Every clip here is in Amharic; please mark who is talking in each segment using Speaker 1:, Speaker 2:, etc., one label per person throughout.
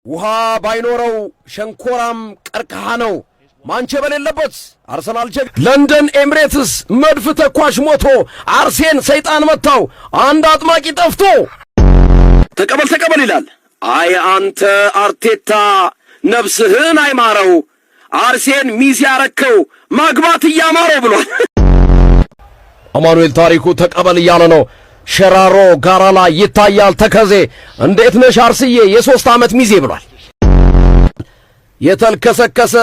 Speaker 1: ውሃ ባይኖረው ሸንኮራም ቀርቀሃ ነው። ማንቼ በሌለበት አርሰናል ጀግ ለንደን ኤምሬትስ መድፍ ተኳሽ ሞቶ አርሴን ሰይጣን መታው አንድ አጥማቂ ጠፍቶ ተቀበል ይላል። አይ አንተ አርቴታ ነፍስህን አይማረው አርሴን ሚስ ያረከው ማግባት እያማረው ብሏል። አማኑኤል ታሪኩ ተቀበል እያለ ነው። ሸራሮ ጋራ ላይ ይታያል ተከዜ እንዴት ነሽ አርስዬ የ3 ዓመት ሚዜ ብሏል። የተልከሰከሰ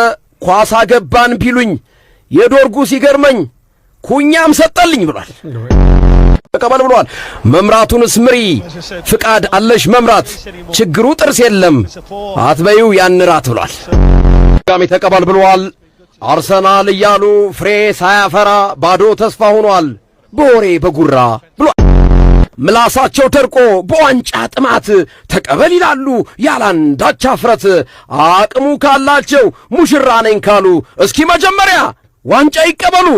Speaker 1: ኳስ አገባን ቢሉኝ የዶርጉ ሲገርመኝ ኩኛም ሰጠልኝ ብሏል። ተቀበል ብሏል። መምራቱንስ ምሪ ፍቃድ አለሽ መምራት ችግሩ ጥርስ የለም አትበዩ ያንራት ብሏል። ጋሚ ተቀበል ብሏል። አርሰናል እያሉ ፍሬ ሳያፈራ ባዶ ተስፋ ሆኗል በወሬ በጉራ ብሏል። ምላሳቸው ደርቆ በዋንጫ ጥማት ተቀበል ይላሉ ያላንዳች አፍረት አቅሙ ካላቸው ሙሽራ ነኝ ካሉ እስኪ መጀመሪያ ዋንጫ ይቀበሉ።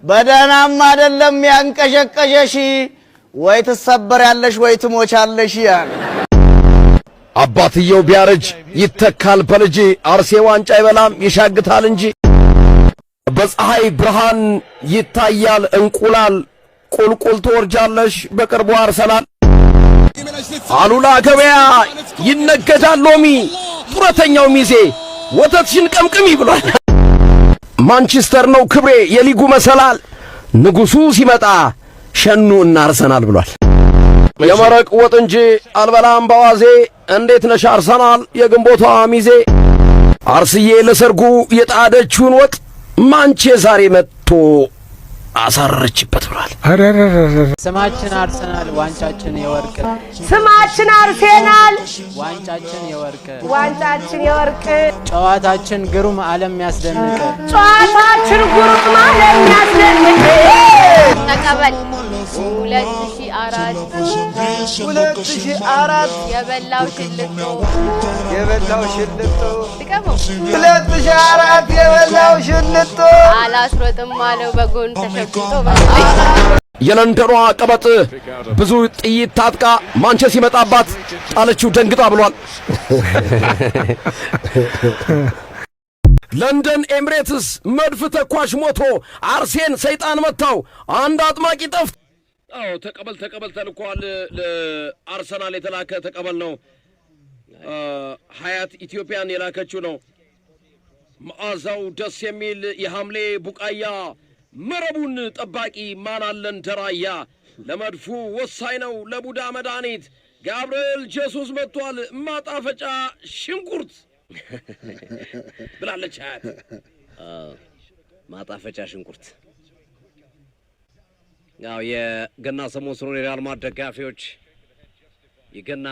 Speaker 2: በደናም አይደለም ያንቀሸቀሸሽ ወይ ትሰበር ያለሽ ወይ ትሞቻለሽ ያለ
Speaker 1: አባትየው ቢያረጅ ይተካል በልጅ አርሴ ዋንጫ ይበላም ይሻግታል እንጂ በፀሐይ ብርሃን ይታያል እንቁላል ቁልቁል ትወርጃለሽ በቅርቡ አርሰናል አሉላ ገበያ ይነገዳል ሎሚ ጡረተኛው ሚዜ ወተትሽን ቀምቅሚ ብሏል። ማንቸስተር ነው ክብሬ የሊጉ መሰላል ንጉሱ ሲመጣ ሸኑ እና አርሰናል ብሏል። የመረቅ ወጥ እንጂ አልበላም በዋዜ እንዴት ነሽ አርሰናል የግንቦቷ ሚዜ አርስዬ ለሰርጉ የጣደችውን ወጥ ማንቼ ዛሬ መጥቶ አሳረችበት ብሏል።
Speaker 3: ስማችን አርሰናል ዋንጫችን የወርቅ
Speaker 4: ስማችን አርሴናል
Speaker 3: ዋንጫችን የወርቅ
Speaker 4: ዋንጫችን የወርቅ
Speaker 3: ጨዋታችን ግሩም ዓለም ያስደንቅ
Speaker 4: ጨዋታችን ግሩም ዓለም ያስደንቅ
Speaker 5: ተቀበል 2004 የበላው ሽልጦ ድቀመው
Speaker 2: 2004 የበላው ሽልጦ
Speaker 5: አላስሮጥም አለው በጎን ተሸግጦ
Speaker 1: የለንደኗ ቀበጥ ብዙ ጥይት ታጥቃ ማንቼ ሲመጣባት ጣለችው ደንግጣ ብሏል። ለንደን ኤምሬትስ መድፍ ተኳሽ ሞቶ አርሴን ሰይጣን መታው አንድ አጥማቂ ጠፍቶ ተቀበል ተልኳል። ለአርሰናል የተላከ ተቀበል ነው። ሀያት ኢትዮጵያን የላከችው ነው። መዓዛው ደስ የሚል የሐምሌ ቡቃያ መረቡን ጠባቂ ማናለን ተራያ ለመድፉ ወሳኝ ነው ለቡዳ መድኃኒት ጋብርኤል ጄሱስ መጥቷል ማጣፈጫ ሽንኩርት ብላለች ሀያት። ማጣፈጫ ሽንኩርት ያው የገና ሰሞን ስለሆነ የሪያል ማድሪድ ደጋፊዎች የገና